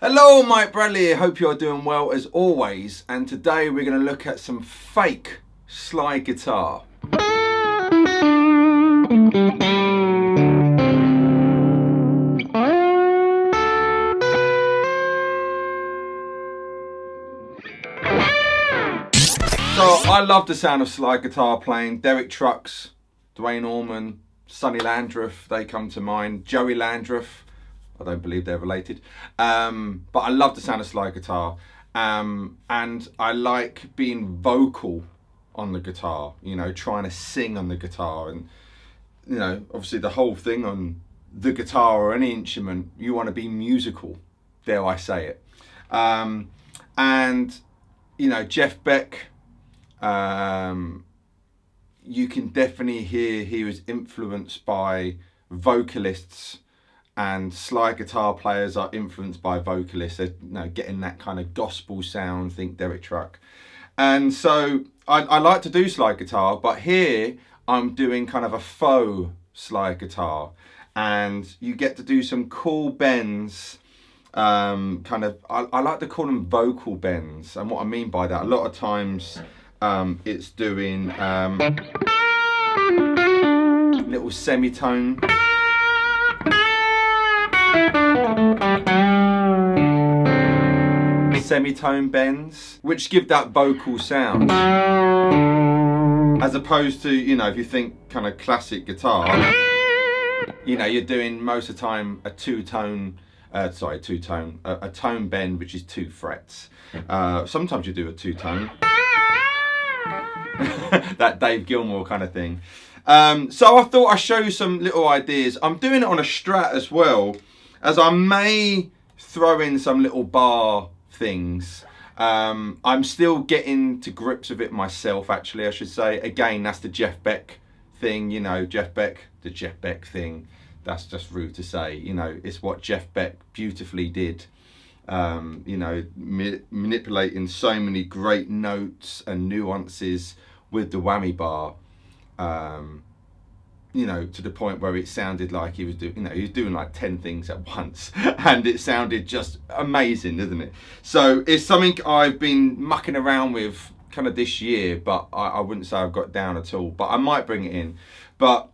Hello, Mike Bradley here. Hope you're doing well as always. And today we're going to look at some fake slide guitar. So I love the sound of slide guitar playing. Derek Trucks, Dwayne Allman, Sonny Landreth, they come to mind. Joey Landreth. I don't believe they're related, but I love the sound of slide guitar, and I like being vocal on the guitar, you know, trying to sing on the guitar, and you know, obviously the whole thing on the guitar or any instrument, you want to be musical, dare I say it, and you know, Jeff Beck, you can definitely hear he was influenced by vocalists. And slide guitar players are influenced by vocalists. They're, you know, getting that kind of gospel sound, think Derek Truck. And so I like to do slide guitar, but here I'm doing kind of a faux slide guitar. And you get to do some cool bends, I like to call them vocal bends. And what I mean by that, a lot of times it's doing little semitone. Semitone bends, which give that vocal sound, as opposed to, you know, if you think kind of classic guitar, you know, you're doing most of the time a tone bend, which is 2 frets. Sometimes you do a 2-tone, that Dave Gilmour kind of thing. So I thought I'd show you some little ideas. I'm doing it on a Strat as well, as I may throw in some little bar things. I'm still getting to grips with it myself, actually, I should say. Again, that's the Jeff Beck thing, you know, the Jeff Beck thing. That's just rude to say, you know, it's what Jeff Beck beautifully did. You know, manipulating so many great notes and nuances with the whammy bar. You know, to the point where it sounded like he was doing, you know, he was doing like 10 things at once, and it sounded just amazing, doesn't it? So it's something I've been mucking around with kind of this year, but I wouldn't say I've got down at all, but I might bring it in. But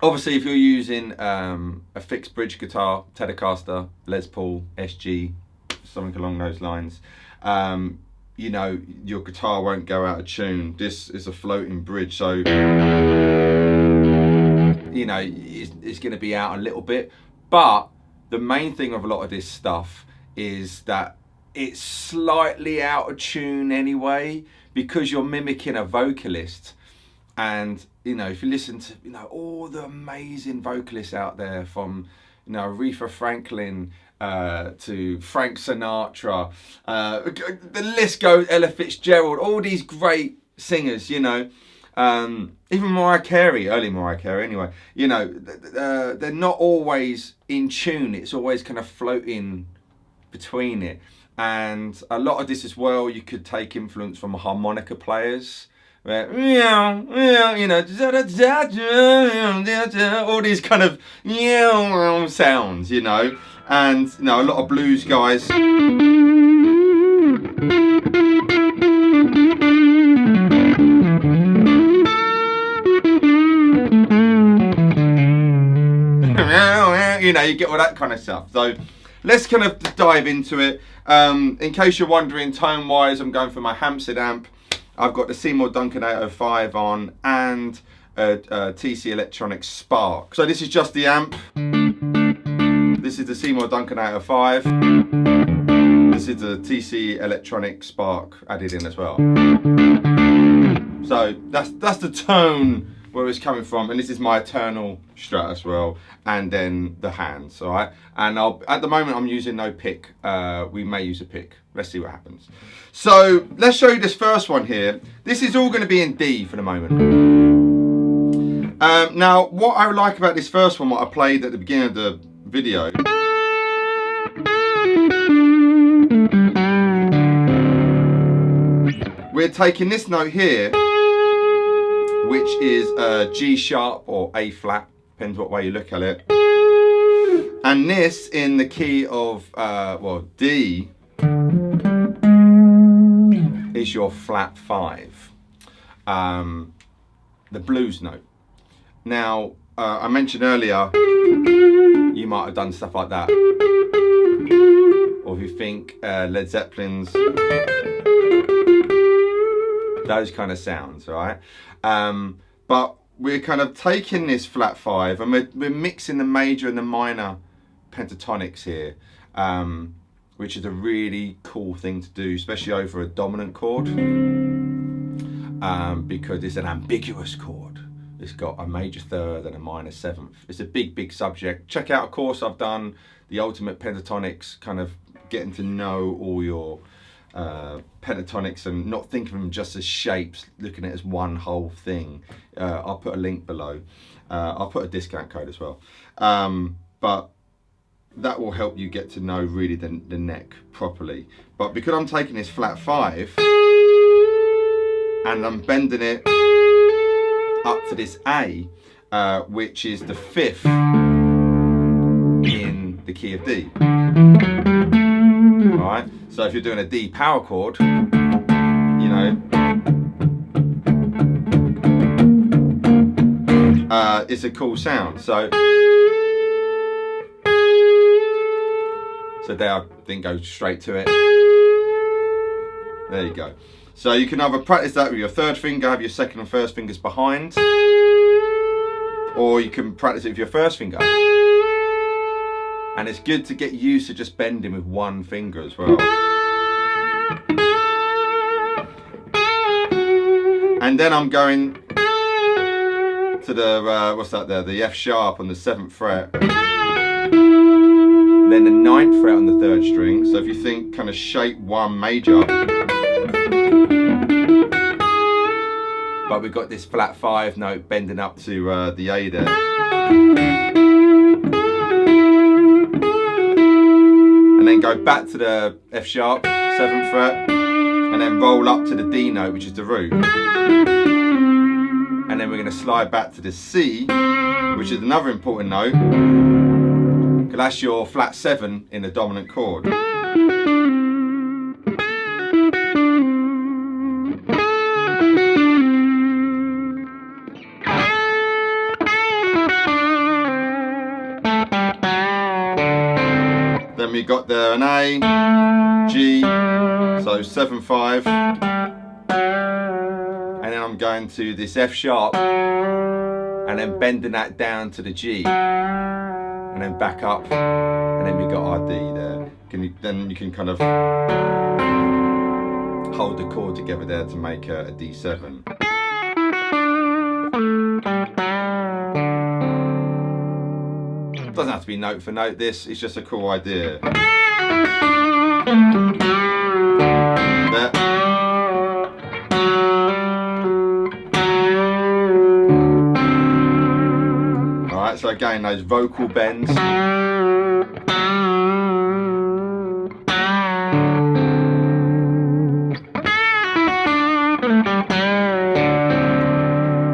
obviously if you're using a fixed bridge guitar, Telecaster, Les Paul, SG, something along those lines, you know, your guitar won't go out of tune. This is a floating bridge, so you know, it's going to be out a little bit. But the main thing of a lot of this stuff is that it's slightly out of tune anyway, because you're mimicking a vocalist. And you know, if you listen to, you know, all the amazing vocalists out there, from, you know, Aretha Franklin to Frank Sinatra, the list goes, Ella Fitzgerald, all these great singers, you know, even Mariah Carey, early Mariah Carey anyway, you know, they're not always in tune. It's always kind of floating between it. And a lot of this as well, you could take influence from harmonica players, where, you know, all these kind of sounds, you know. And you know, a lot of blues guys, you know, you get all that kind of stuff. So let's kind of dive into it. In case you're wondering, tone wise, I'm going for my Hampstead amp. I've got the Seymour Duncan 805 on, and a TC Electronics Spark. So this is just the amp. This is the Seymour Duncan 805. This is the TC Electronics Spark added in as well. So that's the tone where it's coming from, and this is my Eternal Strat as well, and then the hands. All right, and at the moment I'm using no pick. We may use a pick. Let's see what happens. So let's show you this first one here. This is all going to be in D for the moment. Now, what I like about this first one, what I played at the beginning of the video, we're taking this note here, which is G sharp or A flat, depends what way you look at it, And this in the key of, well, D, is your flat 5, the blues note. Now, I mentioned earlier, you might have done stuff like that. Or if you think Led Zeppelin's, those kind of sounds, right? But we're kind of taking this flat 5 and we're mixing the major and the minor pentatonics here, which is a really cool thing to do, especially over a dominant chord, because it's an ambiguous chord. It's got a major 3rd and a minor 7th. It's a big subject. Check out a course I've done, the ultimate pentatonics, kind of getting to know all your pentatonics and not thinking of them just as shapes, looking at it as one whole thing. I'll put a link below. I'll put a discount code as well. But that will help you get to know really the neck properly. But because I'm taking this flat 5 and I'm bending it up to this A, which is the 5th in the key of D. Alright, so if you're doing a D power chord, you know, it's a cool sound. So there, I didn't go straight to it. There you go. So you can either practice that with your 3rd finger, have your 2nd and 1st fingers behind, or you can practice it with your 1st finger. And it's good to get used to just bending with one finger as well. And then I'm going to the, what's that there, the F sharp on the 7th fret. Then the 9th fret on the 3rd string. So if you think kind of shape 1 major, but we've got this flat 5 note bending up to the A there. And then go back to the F sharp, 7th fret, and then roll up to the D note, which is the root. And then we're going to slide back to the C, which is another important note, because that's your flat 7 in the dominant chord. Then we got there an A, G, so 7, 5, and then I'm going to this F sharp, and then bending that down to the G, and then back up, and then we got our D there. Then you can kind of hold the chord together there to make a D7. Doesn't have to be note for note, this, it's just a cool idea. There. Alright, so again, those vocal bends.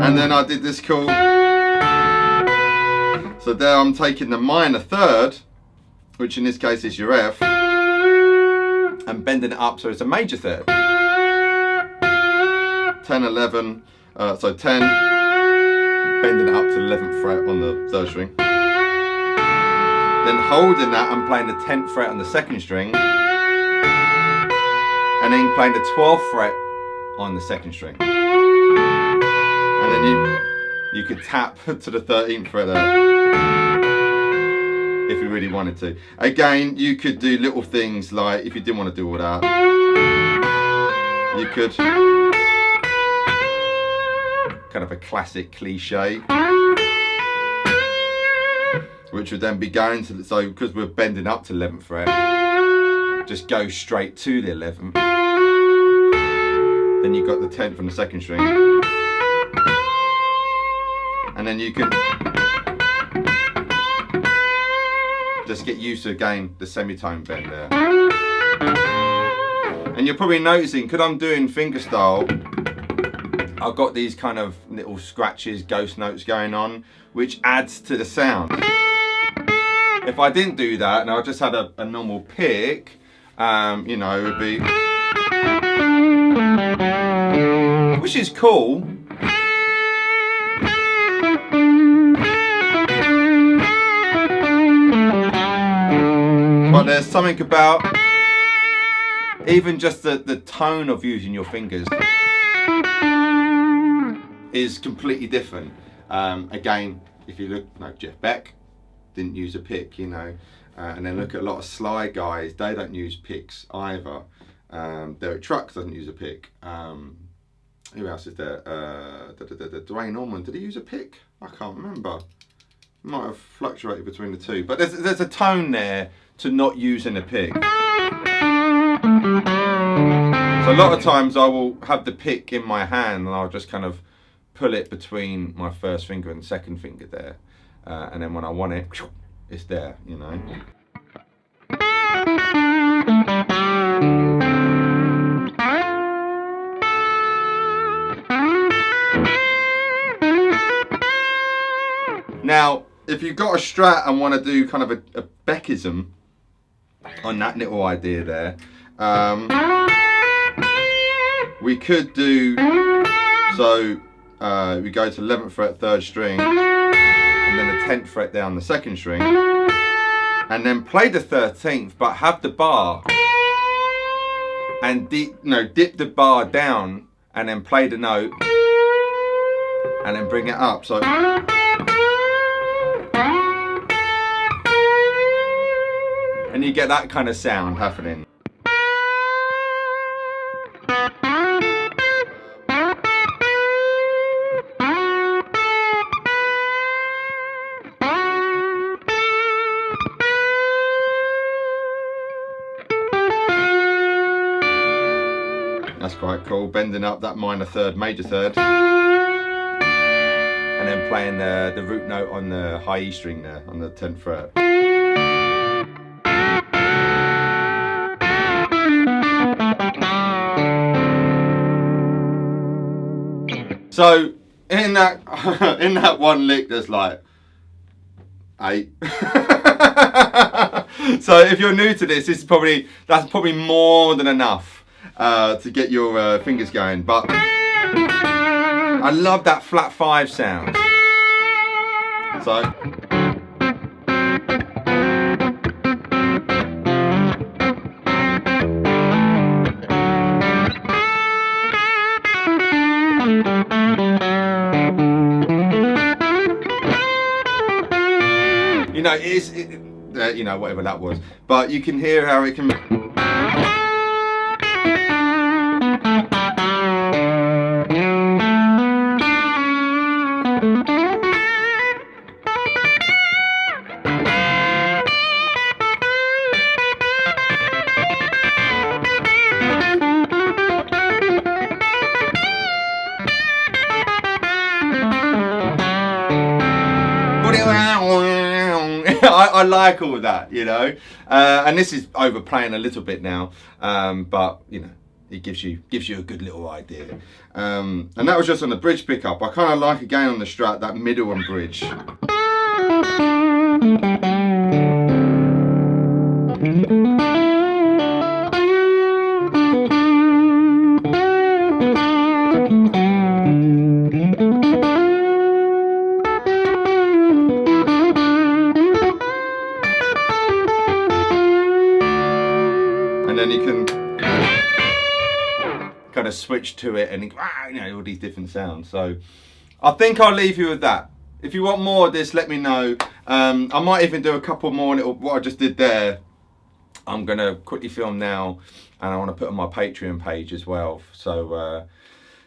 And then I did this cool. So there I'm taking the minor 3rd, which in this case is your F, and bending it up so it's a major 3rd. 10, 11, so 10, bending it up to the 11th fret on the 3rd string. Then holding that and playing the 10th fret on the 2nd string, and then playing the 12th fret on the 2nd string. And then you could tap to the 13th fret there, if you really wanted to. Again, you could do little things like, if you didn't want to do all that, you could, kind of a classic cliche, which would then be going to, so because we're bending up to 11th fret, just go straight to the 11th. Then you've got the 10th on the 2nd string. And then you can just get used to, again, the semitone bend there. And you're probably noticing, because I'm doing fingerstyle, I've got these kind of little scratches, ghost notes going on, which adds to the sound. if I didn't do that and I just had a normal pick, you know, it would be, which is cool. But there's something about even just the tone of using your fingers is completely different. Again, if you look like Jeff Beck, didn't use a pick, you know, and then look at a lot of Sly guys, they don't use picks either. Derek Trucks doesn't use a pick. Who else is there? Dwayne Allman, did he use a pick? I can't remember. Might have fluctuated between the two, but there's a tone there to not using a pick. So a lot of times I will have the pick in my hand and I'll just kind of pull it between my first finger and second finger there, and then when I want it, it's there, you know. Now, if you've got a Strat and want to do kind of a Beckism on that little idea there, we could do, so we go to 11th fret, 3rd string, and then the 10th fret down the 2nd string, and then play the 13th, but have the bar, and dip the bar down, and then play the note, and then bring it up. So. And you get that kind of sound happening. That's quite cool, bending up that minor third, major third. And then playing the root note on the high E string there, on the 10th fret. So in that one lick, there's like 8. So if you're new to this, that's probably more than enough to get your fingers going. But I love that flat 5 sound. So. You know, you know, whatever that was, but you can hear how it can. I like all of that, you know, and this is overplaying a little bit now, but you know, it gives you a good little idea. And that was just on the bridge pickup. I kind of like again on the Strat that middle and bridge. Then you can kind of switch to it and you know, all these different sounds. So I think I'll leave you with that. If you want more of this, let me know. I might even do a couple more little, what I just did there. I'm gonna quickly film now, and I want to put on my Patreon page as well. So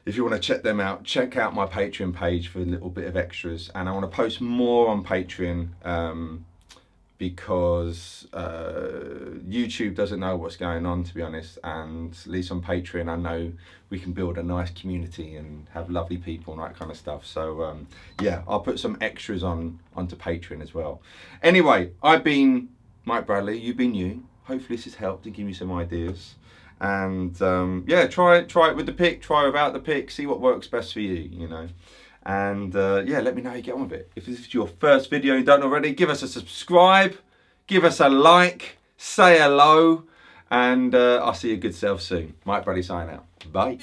if you want to check them out, check out my Patreon page for a little bit of extras. And I want to post more on Patreon because YouTube doesn't know what's going on, to be honest, and at least on Patreon I know we can build a nice community and have lovely people and that kind of stuff. So yeah, I'll put some extras onto Patreon as well. Anyway, I've been Mike Bradley, you've been you. Hopefully this has helped and give you some ideas. And yeah, try it with the pick, try without the pick, see what works best for you, you know. And yeah, let me know how you get on with it. If this is your first video and you don't already, give us a subscribe, give us a like, say hello, and I'll see your good self soon. Mike Brady signing out. Bye.